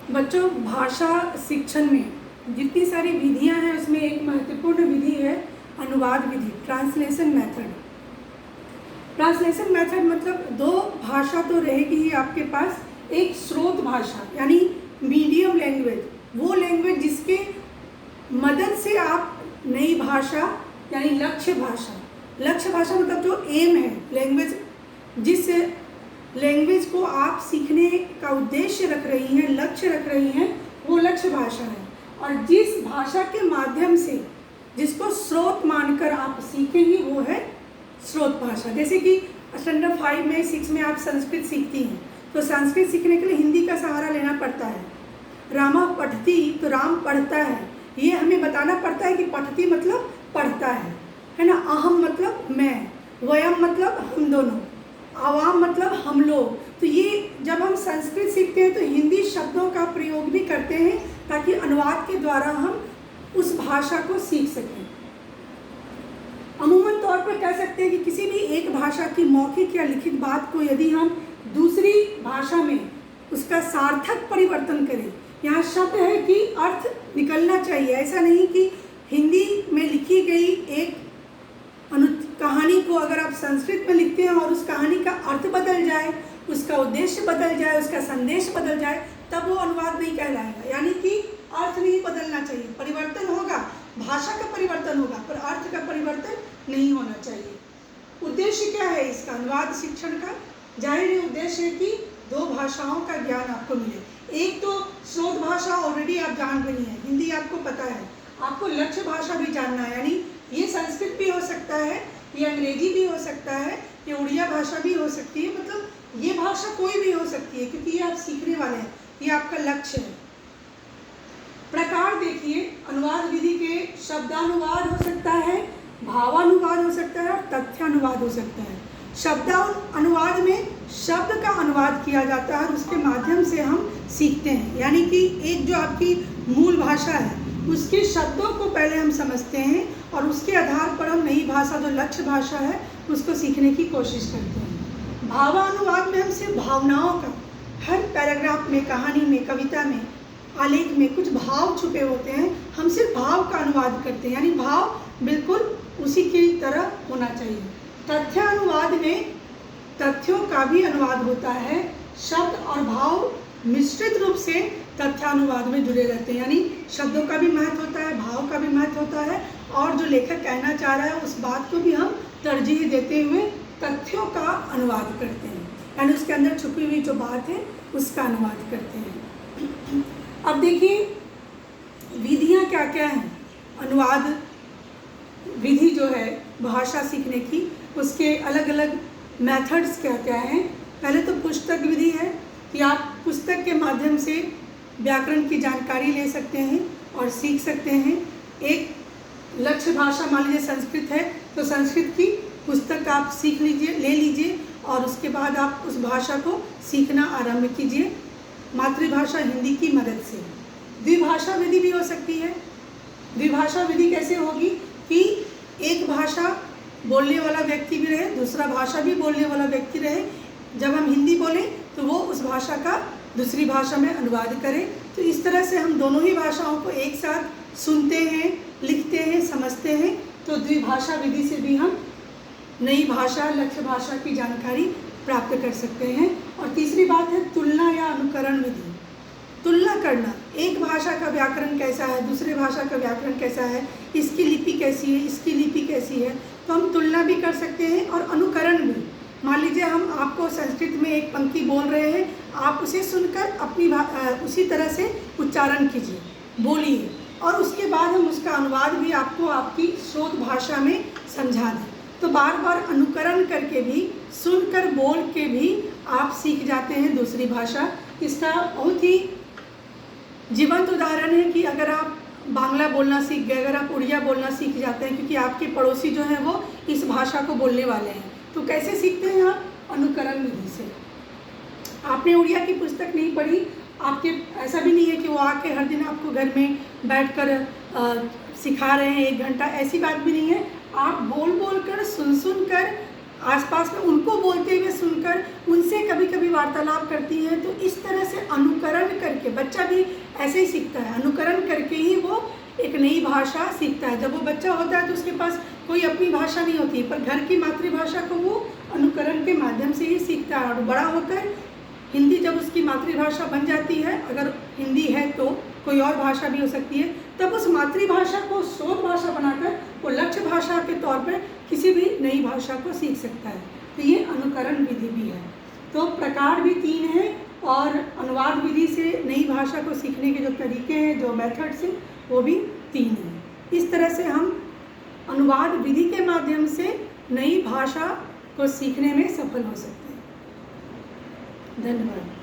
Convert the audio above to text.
बच्चों, भाषा शिक्षण में जितनी सारी विधियां हैं उसमें एक महत्वपूर्ण विधि है अनुवाद विधि, ट्रांसलेशन मेथड। ट्रांसलेशन मेथड मतलब दो भाषा तो रहेगी ही आपके पास, एक स्रोत भाषा यानी मीडियम लैंग्वेज, वो लैंग्वेज जिसके मदद से आप नई भाषा यानी लक्ष्य भाषा मतलब जो एम है लैंग्वेज, जिस लैंग्वेज को आप सीखने का उद्देश्य रख रही हैं, लक्ष्य रख रही हैं, वो लक्ष्य भाषा है। और जिस भाषा के माध्यम से जिसको स्रोत मानकर आप सीखेंगी वो है स्रोत भाषा। जैसे कि स्टैंडर्ड 5 में 6 में आप संस्कृत सीखती हैं तो संस्कृत सीखने के लिए हिंदी का सहारा लेना पड़ता है। रामा पठती तो राम पढ़ता है, ये हमें बताना पड़ता है कि पठती मतलब पढ़ता है ना। अहम मतलब मैं, वयम मतलब हम दोनों, आवाम मतलब हम लोग। तो ये जब हम संस्कृत सीखते हैं तो हिंदी शब्दों का प्रयोग भी करते हैं ताकि अनुवाद के द्वारा हम उस भाषा को सीख सकें। अमूमन तौर पर कह सकते हैं कि किसी भी एक भाषा की मौखिक या लिखित बात को यदि हम दूसरी भाषा में उसका सार्थक परिवर्तन करें, यहाँ शब्द है कि अर्थ निकलना चाहिए, ऐसा नहीं कि हिंदी में लिखी गई एक कहानी को अगर आप संस्कृत में लिखते हैं और उस कहानी का अर्थ बदल जाए, उसका उद्देश्य बदल जाए, उसका संदेश बदल जाए, तब वो अनुवाद नहीं कहलाएगा। यानी कि अर्थ नहीं बदलना चाहिए, परिवर्तन होगा, भाषा का परिवर्तन होगा पर अर्थ का परिवर्तन नहीं होना चाहिए। उद्देश्य क्या है इसका अनुवाद शिक्षण का? जाहिर उद्देश्य है कि दो भाषाओं का ज्ञान आपको मिले। एक तो स्रोत भाषा ऑलरेडी आप जान रही हैं, हिंदी आपको पता है, आपको लक्ष्य भाषा भी जानना है, यानी ये संस्कृत भी हो सकता है, ये अंग्रेजी भी हो सकता है, ये उड़िया भाषा भी हो सकती है, मतलब ये भाषा कोई भी हो सकती है क्योंकि ये आप सीखने वाले हैं, ये आपका लक्ष्य है। प्रकार देखिए, अनुवाद विधि के शब्दानुवाद हो सकता है, भावानुवाद हो सकता है और तथ्यानुवाद हो सकता है। शब्दानुवाद में शब्द का अनुवाद किया जाता है और उसके माध्यम से हम सीखते हैं, यानी कि एक जो आपकी मूल भाषा है उसके शब्दों को पहले हम समझते हैं और उसके आधार पर हम नई भाषा जो लक्ष्य भाषा है उसको सीखने की कोशिश करते हैं। भावानुवाद में हम सिर्फ भावनाओं का, हर पैराग्राफ में, कहानी में, कविता में, आलेख में कुछ भाव छुपे होते हैं, हम सिर्फ भाव का अनुवाद करते हैं, यानी भाव बिल्कुल उसी की तरह होना चाहिए। तथ्यानुवाद में तथ्यों का भी अनुवाद होता है, शब्द और भाव मिश्रित रूप से तथ्यानुवाद में जुड़े रहते हैं, यानी शब्दों का भी महत्व होता है, भाव का भी महत्व होता है और जो लेखक कहना चाह रहा है उस बात को भी हम तरजीह देते हुए तथ्यों का अनुवाद करते हैं, यानी उसके अंदर छुपी हुई जो बात है उसका अनुवाद करते हैं। अब देखिए विधियाँ क्या क्या हैं। अनुवाद विधि जो है भाषा सीखने की, उसके अलग अलग मेथड्स क्या क्या हैं। पहले तो पुस्तक विधि है कि आप पुस्तक के माध्यम से व्याकरण की जानकारी ले सकते हैं और सीख सकते हैं। एक लक्ष्य भाषा मान लीजिए संस्कृत है तो संस्कृत की पुस्तक आप सीख लीजिए, ले लीजिए और उसके बाद आप उस भाषा को सीखना आरंभ कीजिए मातृभाषा हिंदी की मदद से। द्विभाषा विधि भी हो सकती है। द्विभाषा विधि कैसे होगी कि एक भाषा बोलने वाला व्यक्ति भी रहे, दूसरा भाषा भी बोलने वाला व्यक्ति रहे। जब हम हिंदी बोलें तो वो उस भाषा का दूसरी भाषा में अनुवाद करें। तो इस तरह से हम दोनों ही भाषाओं को एक साथ सुनते हैं, लिखते हैं, समझते हैं। तो द्विभाषा विधि से भी हम नई भाषा, लक्ष्य भाषा की जानकारी प्राप्त कर सकते हैं। और तीसरी बात है तुलना या अनुकरण विधि। तुलना करना, एक भाषा का व्याकरण कैसा है, दूसरे भाषा का व्याकरण कैसा है, इसकी लिपि कैसी है, इसकी लिपि कैसी है, तो हम तुलना भी कर सकते हैं और अनुकरण भी। मान लीजिए हम आपको संस्कृत में एक पंक्ति बोल रहे हैं, आप उसे सुनकर अपनी उसी तरह से उच्चारण कीजिए, बोलिए और उसके बाद हम उसका अनुवाद भी आपको आपकी स्रोत भाषा में समझा दें। तो बार बार अनुकरण करके भी, सुनकर बोल के भी आप सीख जाते हैं दूसरी भाषा। इसका बहुत ही जीवंत उदाहरण है कि अगर आप बांग्ला बोलना सीख गए, अगर आप उड़िया बोलना सीख जाते हैं क्योंकि आपके पड़ोसी जो हैं वो इस भाषा को बोलने वाले हैं, तो कैसे सीखते हैं आप? अनुकरण विधि से। आपने उड़िया की पुस्तक नहीं पढ़ी, आपके ऐसा भी नहीं है कि वो आके हर दिन आपको घर में बैठकर सिखा रहे हैं 1 घंटा, ऐसी बात भी नहीं है। आप बोल बोल कर, सुन कर, आसपास में उनको बोलते हुए सुनकर उनसे कभी कभी वार्तालाप करती हैं। तो इस तरह से अनुकरण करके बच्चा भी ऐसे ही सीखता है, अनुकरण करके ही वो एक नई भाषा सीखता है। जब वो बच्चा होता है तो उसके पास कोई अपनी भाषा नहीं होती, पर घर की मातृभाषा को वो अनुकरण के माध्यम से ही सीखता है। और बड़ा होकर हिंदी जब उसकी मातृभाषा बन जाती है, अगर हिंदी है तो कोई और भाषा भी हो सकती है, तब उस मातृभाषा को स्रोत भाषा बनाकर वो लक्ष्य भाषा के तौर पर किसी भी नई भाषा को सीख सकता है। तो ये अनुकरण विधि भी है। तो प्रकार भी 3 हैं और अनुवाद विधि से नई भाषा को सीखने के जो तरीके हैं, जो मेथड्स हैं, वो भी 3 हैं। इस तरह से हम अनुवाद विधि के माध्यम से नई भाषा को सीखने में सफल हो सकते हैं। धन्यवाद।